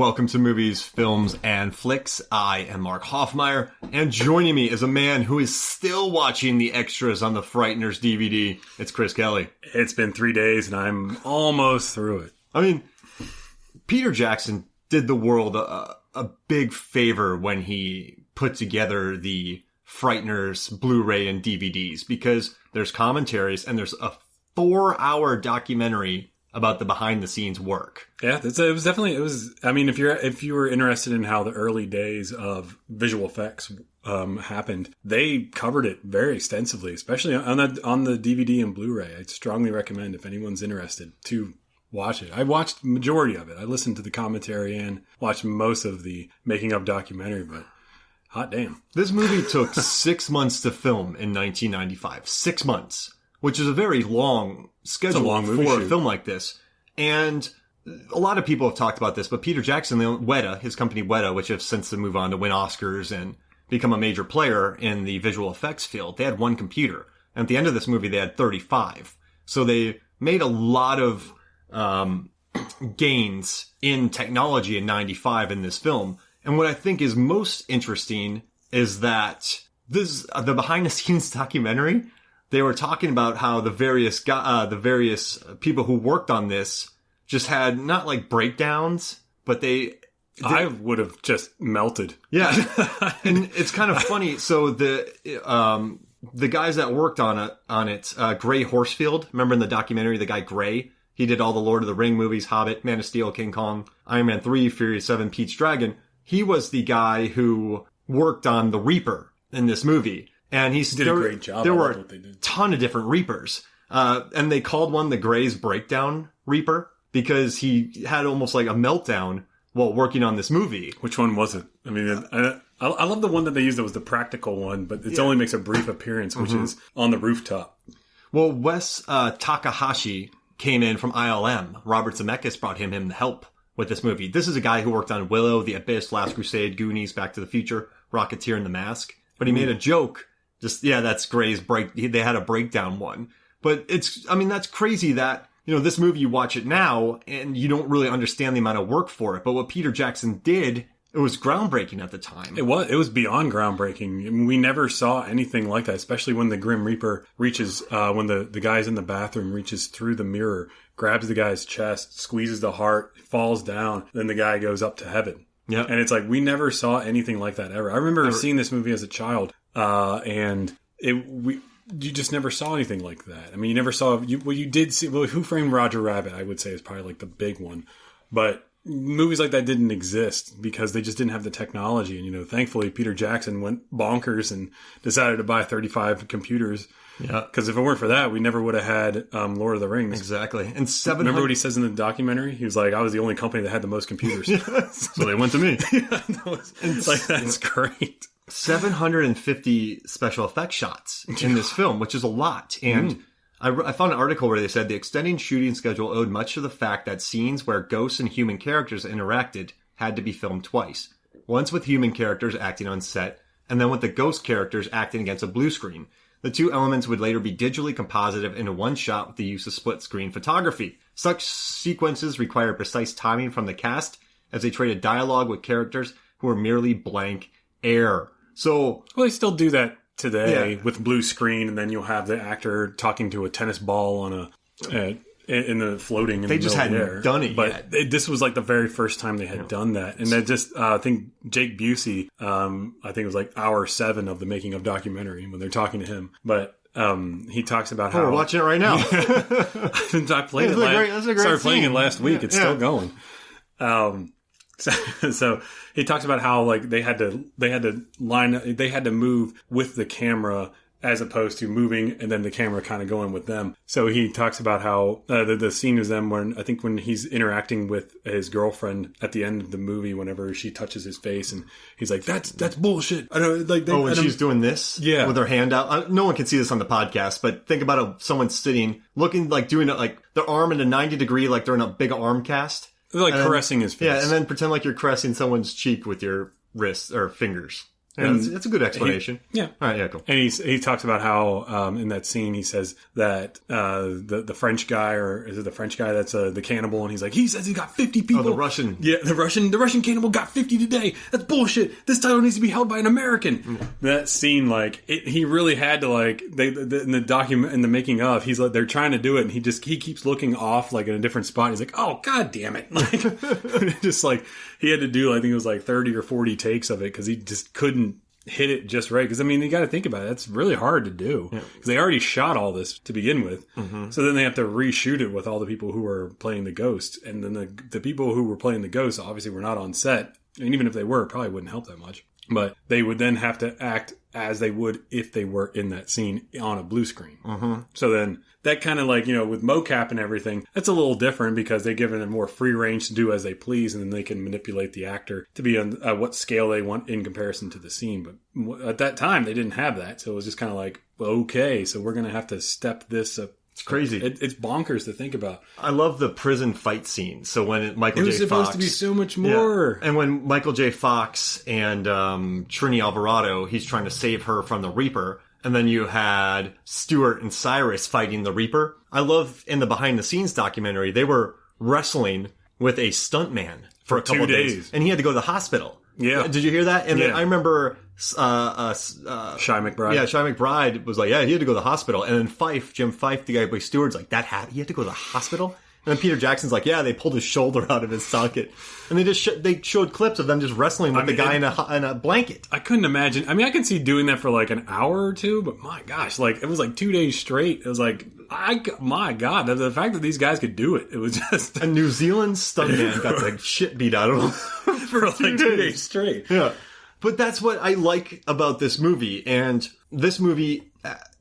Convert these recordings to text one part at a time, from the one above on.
welcome to Movies, Films, and Flicks. I am Mark Hoffmeyer, and joining me is a man who is still watching the extras on the Frighteners DVD. It's Chris Kelly. It's been 3 days, and I'm almost through it. I mean, Peter Jackson did the world a big favor when he put together the Frighteners Blu-ray and DVDs, because there's commentaries and there's a 4-hour documentary about the behind-the-scenes work. Yeah, it was. I mean, if you were interested in how the early days of visual effects happened, they covered it very extensively, especially on the DVD and Blu-ray. I strongly recommend, if anyone's interested, to watch it. I watched the majority of it. I listened to the commentary and watched most of the making of documentary, but hot damn. This movie took 6 months to film in 1995. 6 months, which is a very long schedule for a film like this. And a lot of people have talked about this, but Peter Jackson, Weta, his company Weta, which have since moved on to win Oscars and become a major player in the visual effects field, they had one computer. And at the end of this movie, they had 35. So they made a lot of gains in technology in 95 in this film. And what I think is most interesting is that the behind-the-scenes documentary, they were talking about how the various people who worked on this just had not like breakdowns, but I would have just melted. Yeah, and it's kind of funny. So the guys that worked on it, Gray Horsefield, remember in the documentary, the guy Gray, he did all the Lord of the Ring movies, Hobbit, Man of Steel, King Kong, Iron Man 3, Furious 7, Pete's Dragon. He was the guy who worked on the Reaper in this movie. And he did a great job. There were a ton of different Reapers. And they called one the Gray's Breakdown Reaper because he had almost like a meltdown while working on this movie. Which one was it? I mean, I love the one that they used that was the practical one, but it only makes a brief appearance, which is on the rooftop. Well, Wes Takahashi came in from ILM. Robert Zemeckis brought him to help with this movie. This is a guy who worked on Willow, The Abyss, Last Crusade, Goonies, Back to the Future, Rocketeer, and The Mask. But he made a joke. That's Gray's break. They had a breakdown one. But that's crazy that, this movie, you watch it now and you don't really understand the amount of work for it. But what Peter Jackson did, it was groundbreaking at the time. It was beyond groundbreaking. I mean, we never saw anything like that, especially when the Grim Reaper reaches, when the guy's in the bathroom, reaches through the mirror, grabs the guy's chest, squeezes the heart, falls down, then the guy goes up to heaven. Yeah. And it's like, we never saw anything like that ever. I remember seeing this movie as a child. And you just never saw anything like that. I mean, you never saw, you did see, Who Framed Roger Rabbit, I would say, is probably like the big one. But movies like that didn't exist because they just didn't have the technology. And, thankfully, Peter Jackson went bonkers and decided to buy 35 computers. Yeah. Because if it weren't for that, we never would have had Lord of the Rings. Exactly. And remember what he says in the documentary? He was like, I was the only company that had the most computers. So they went to me. That's great. 750 special effects shots in this film, which is a lot. And I found an article where they said the extending shooting schedule owed much to the fact that scenes where ghosts and human characters interacted had to be filmed twice. Once with human characters acting on set, and then with the ghost characters acting against a blue screen. The two elements would later be digitally composited into one shot with the use of split-screen photography. Such sequences require precise timing from the cast, as they traded dialogue with characters who were merely blank air. So, they still do that today with blue screen, and then you'll have the actor talking to a tennis ball on in the floating. In they the just hadn't done it yet. But this was like the very first time they had done that, and that just I think Jake Busey, I think it was like hour 7 of the making of documentary when they're talking to him, but. He talks about how we're watching it right now. I played it. Started playing it last week. It's still going. So he talks about how like they had to move with the camera as opposed to moving and then the camera kind of going with them. So he talks about how the scene is them when he's interacting with his girlfriend at the end of the movie, whenever she touches his face, and he's like, "That's bullshit." I don't like. When she's doing this, with her hand out. No one can see this on the podcast, but think about someone sitting, looking like doing it like their arm in a 90-degree, like they're in a big arm cast. Like caressing his face. Yeah, and then pretend like you're caressing someone's cheek with your wrists or fingers. Yeah, that's a good explanation. Yeah. All right, yeah, cool. And he talks about how in that scene he says that the French guy, or is it the French guy that's the cannibal, and he's like, he says he got 50 people. Oh, the Russian. Yeah, the Russian cannibal got 50 today. That's bullshit. This title needs to be held by an American. That scene, like, he really had to, like, in the document, in the making of, he's like, they're trying to do it, and he keeps looking off, like, in a different spot. He's like, oh, god damn it. Like, just like, he had to do, I think it was like 30 or 40 takes of it, because he just couldn't hit it just right. Because, I mean, you got to think about it. That's really hard to do. Because they already shot all this to begin with. So then they have to reshoot it with all the people who were playing the ghost. And then the people who were playing the ghost obviously were not on set. And even if they were, it probably wouldn't help that much. But they would then have to act as they would if they were in that scene on a blue screen. So then that kind of, like, you know, with mocap and everything, that's a little different because they're given a more free range to do as they please, and then they can manipulate the actor to be on what scale they want in comparison to the scene. But at that time, they didn't have that. So it was just kind of like, okay, so we're going to have to step this up. It's crazy. It's bonkers to think about. I love the prison fight scene. So when Michael J. Fox... It was supposed to be so much more. Yeah. And when Michael J. Fox and Trini Alvarado, he's trying to save her from the Reaper. And then you had Stuart and Cyrus fighting the Reaper. I love in the behind-the-scenes documentary, they were wrestling with a stuntman for a couple of days. And he had to go to the hospital. Yeah. Did you hear that? And then I remember... Shy McBride. Yeah, Shy McBride was like, yeah, he had to go to the hospital. And then Jim Fife, the guy who plays Stewart's like, he had to go to the hospital? And then Peter Jackson's like, yeah, they pulled his shoulder out of his socket. And they showed clips of them just wrestling with the guy in a blanket. I couldn't imagine. I mean, I could see doing that for like an hour or two, but my gosh, like, it was like 2 days straight. It was like, my God, the fact that these guys could do it, it was just... A New Zealand stuntman got the shit beat out of him for like 2 days straight. Yeah. But that's what I like about this movie. And this movie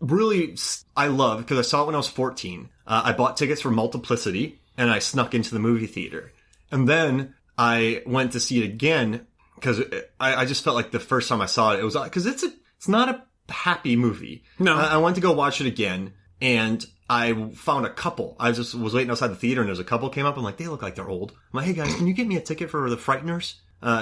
really I love because I saw it when I was 14. I bought tickets for Multiplicity and I snuck into the movie theater. And then I went to see it again because I just felt like the first time I saw it, it was because it's not a happy movie. No. I went to go watch it again and I found a couple. I just was waiting outside the theater and there's a couple came up. I'm like, they look like they're old. I'm like, hey guys, can you get me a ticket for the Frighteners?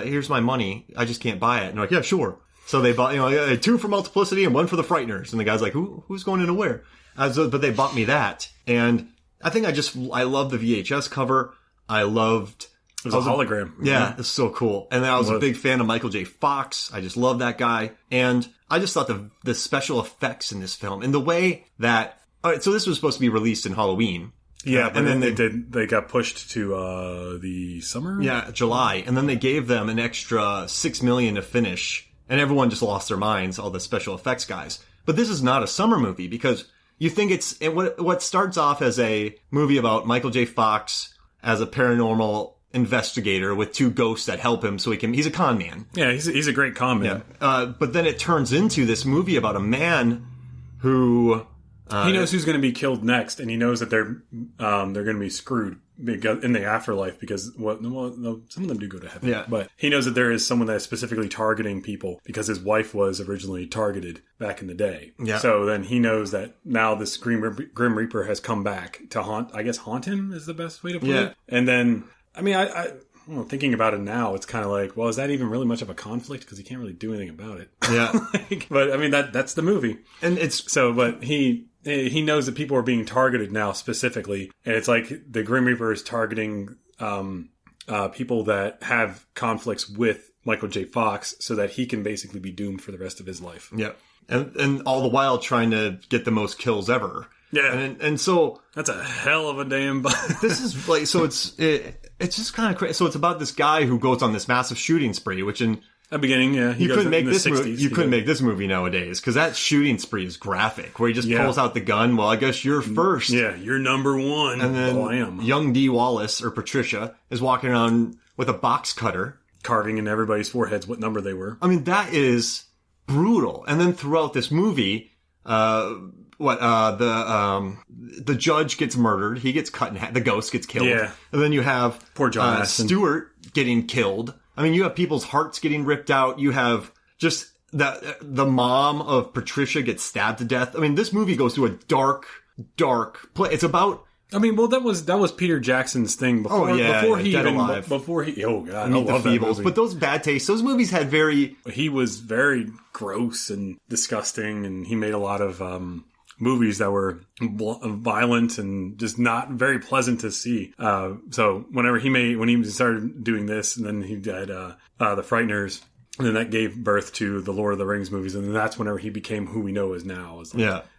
Here's my money. I just can't buy it. And they're like, yeah, sure. So they bought, 2 for Multiplicity and 1 for the Frighteners. And the guy's like, who's going into where? But they bought me that. And I think I love the VHS cover. I loved... It was a hologram. Yeah, it's so cool. And then I was a big fan of Michael J. Fox. I just love that guy. And I just thought the special effects in this film and the way that... All right, so this was supposed to be released in Halloween. Yeah, and then they got pushed to the summer? Yeah, July. And then they gave them an extra $6 million to finish. And everyone just lost their minds, all the special effects guys. But this is not a summer movie because you think what starts off as a movie about Michael J. Fox as a paranormal investigator with 2 ghosts that help him so he's a con man. Yeah, he's a great con man. Yeah. But then it turns into this movie about a man who... he knows who's going to be killed next, and he knows that they're going to be screwed in the afterlife because some of them do go to heaven. Yeah. But he knows that there is someone that's specifically targeting people because his wife was originally targeted back in the day. Yeah. So then he knows that now this Grim Reaper has come back to haunt him is the best way to put it. And then, I mean, well, thinking about it now, it's kind of like, well, is that even really much of a conflict? Because he can't really do anything about it. Yeah. But I mean, that's the movie. And but he knows that people are being targeted now specifically. And it's like the Grim Reaper is targeting people that have conflicts with Michael J. Fox so that he can basically be doomed for the rest of his life. Yeah. And all the while trying to get the most kills ever. Yeah. And so... That's a hell of a damn... This is like... So it's just kind of crazy. So it's about this guy who goes on this massive shooting spree, which in... At the beginning, yeah. You couldn't make this movie. You couldn't make this movie nowadays because that shooting spree is graphic, where he just pulls out the gun. Well, I guess you're first. Yeah, you're number one. And then young Dee Wallace or Patricia is walking around with a box cutter, carving in everybody's foreheads what number they were. I mean, that is brutal. And then throughout this movie, the judge gets murdered. He gets cut in half. The ghost gets killed. Yeah. And then you have poor John Astin. Stewart getting killed. I mean, you have people's hearts getting ripped out. You have just the mom of Patricia gets stabbed to death. I mean, this movie goes through a dark place. It's about I mean, well, that was Peter Jackson's thing before. Before he Dead even Alive. before he. Oh God, Meet I love the that Feebles. movie. But those bad tastes, those movies had very. He was very gross and disgusting, and he made a lot of movies that were violent and just not very pleasant to see. So when he started doing this, and then he did the Frighteners. And then that gave birth to the Lord of the Rings movies, and then that's whenever he became who we know as now. As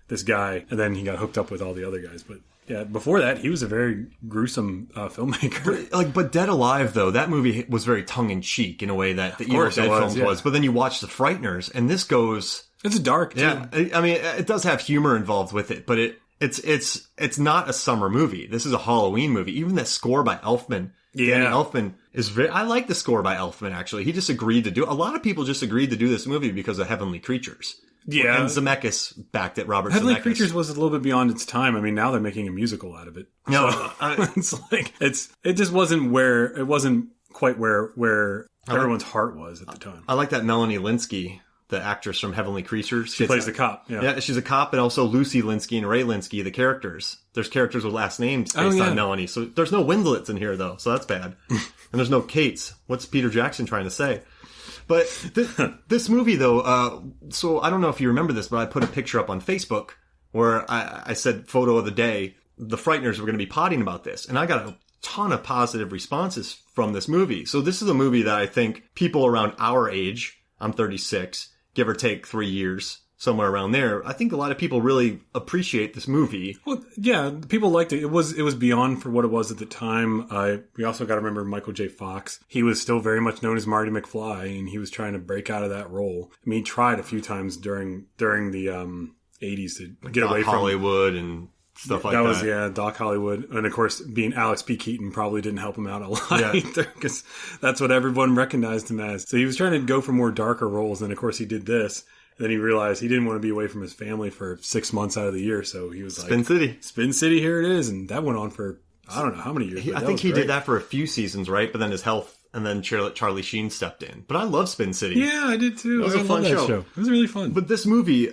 this guy, and then he got hooked up with all the other guys. But yeah, before that, he was a very gruesome filmmaker. But Dead Alive, though, that movie was very tongue-in-cheek in a way that the Evil Dead films was. But then you watch The Frighteners, and this goes... It's dark, too. Yeah, I mean, it does have humor involved with it, but it's not a summer movie. This is a Halloween movie. Even the score by Elfman... Yeah. Danny Elfman is very... I like the score by Elfman, actually. He just agreed to do... A lot of people just agreed to do this movie because of Heavenly Creatures. Yeah. And Zemeckis backed it, Robert Heavenly Zemeckis. Creatures was a little bit beyond its time. I mean, now they're making a musical out of it. No. So, it just wasn't quite where everyone's heart was at the time. I like that Melanie Linsky, the actress from Heavenly Creatures. She plays the cop. Yeah, she's a cop, and also Lucy Linsky and Ray Linsky, the characters. There's characters with last names based on Melanie. So there's no Winslets in here, though, so that's bad. And there's no Kates. What's Peter Jackson trying to say? But this movie, though, so I don't know if you remember this, but I put a picture up on Facebook where I said, photo of the day, the Frighteners were going to be potting about this. And I got a ton of positive responses from this movie. So this is a movie that I think people around our age, I'm 36, give or take 3 years, somewhere around there. I think a lot of people really appreciate this movie. Well, yeah, people liked it. It was beyond for what it was at the time. We also got to remember Michael J. Fox. He was still very much known as Marty McFly, and he was trying to break out of that role. I mean, he tried a few times during the 80s to get away from Hollywood and stuff like that. That was, Doc Hollywood. And of course, being Alex P. Keaton probably didn't help him out a lot either, because that's what everyone recognized him as. So he was trying to go for more darker roles, and of course he did this. And then he realized he didn't want to be away from his family for 6 months out of the year, so he was Spin City. Spin City, here it is. And that went on for, I don't know how many years. I think he did that for a few seasons, right? But then his health, and then Charlie Sheen stepped in. But I love Spin City. Yeah, I did too. It was a fun show. It was really fun. But this movie,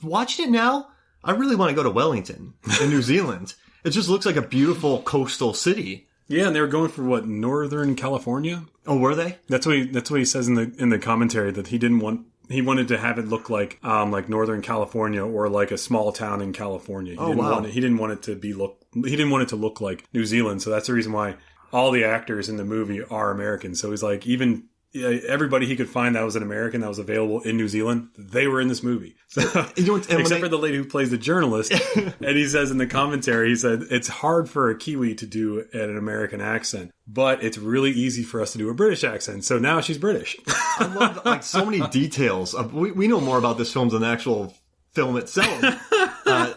watching it now, I really want to go to Wellington in New Zealand. It just looks like a beautiful coastal city. Yeah, and they were going for what, Northern California? Oh, were they? That's what he says in the commentary, that he wanted to have it look like Northern California or like a small town in California. He didn't want it to look like New Zealand. So that's the reason why all the actors in the movie are American. So he's like, even everybody he could find that was an American that was available in New Zealand, they were in this movie. So, except for the lady who plays the journalist. And he says in the commentary, he said, it's hard for a Kiwi to do an American accent, but it's really easy for us to do a British accent. So now she's British. I love so many details. We know more about this film than the actual film itself.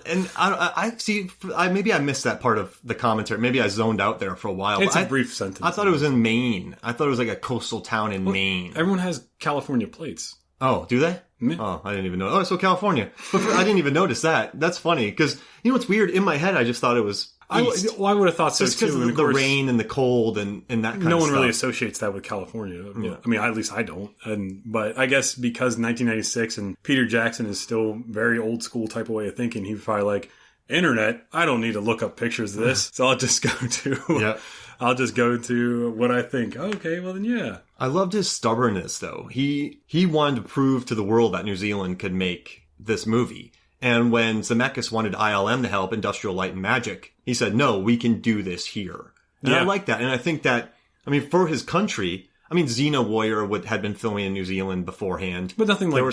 And I see. Maybe I missed that part of the commentary. Maybe I zoned out there for a while. It's a brief sentence. I thought it was in Maine. I thought it was like a coastal town in Maine. Everyone has California plates. Oh, do they? Yeah. Oh, I didn't even know. Oh, so California. But I didn't even notice that. That's funny because you know what's weird? In my head, I just thought it was east. I would have thought so just too. Just because of the rain and the cold and that kind of stuff. No one really associates that with California. Yeah. I mean, at least I don't. But I guess because 1996 and Peter Jackson is still very old school type of way of thinking, he was probably like, internet, I don't need to look up pictures of this. So I'll just go to what I think. Okay, well then, yeah. I loved his stubbornness, though. He wanted to prove to the world that New Zealand could make this movie. And when Zemeckis wanted ILM to help, Industrial Light and Magic, he said, no, we can do this here. And I like that. And I think that, I mean, for his country, I mean, Xena Warrior had been filming in New Zealand beforehand. But nothing like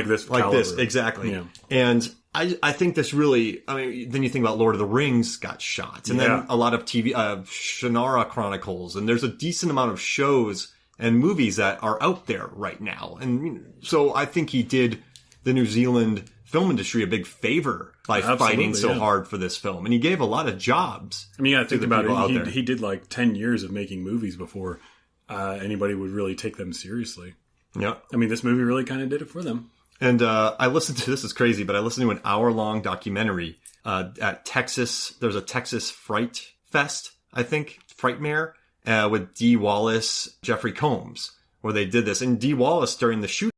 this. Like this, exactly. Yeah. And I think this really, I mean, then you think about Lord of the Rings got shot. And then a lot of TV, Shannara Chronicles. And there's a decent amount of shows and movies that are out there right now. And so I think he did the New Zealand film industry a big favor by fighting so hard for this film. And he gave a lot of jobs. I mean, yeah, think about it. He did like 10 years of making movies before anybody would really take them seriously. Yeah. I mean, this movie really kind of did it for them. And I listened to, this is crazy, but I listened to an hour-long documentary at Texas. There's a Texas Fright Fest, I think, Frightmare, with Dee Wallace, Jeffrey Combs, where they did this. And Dee Wallace, during the shoot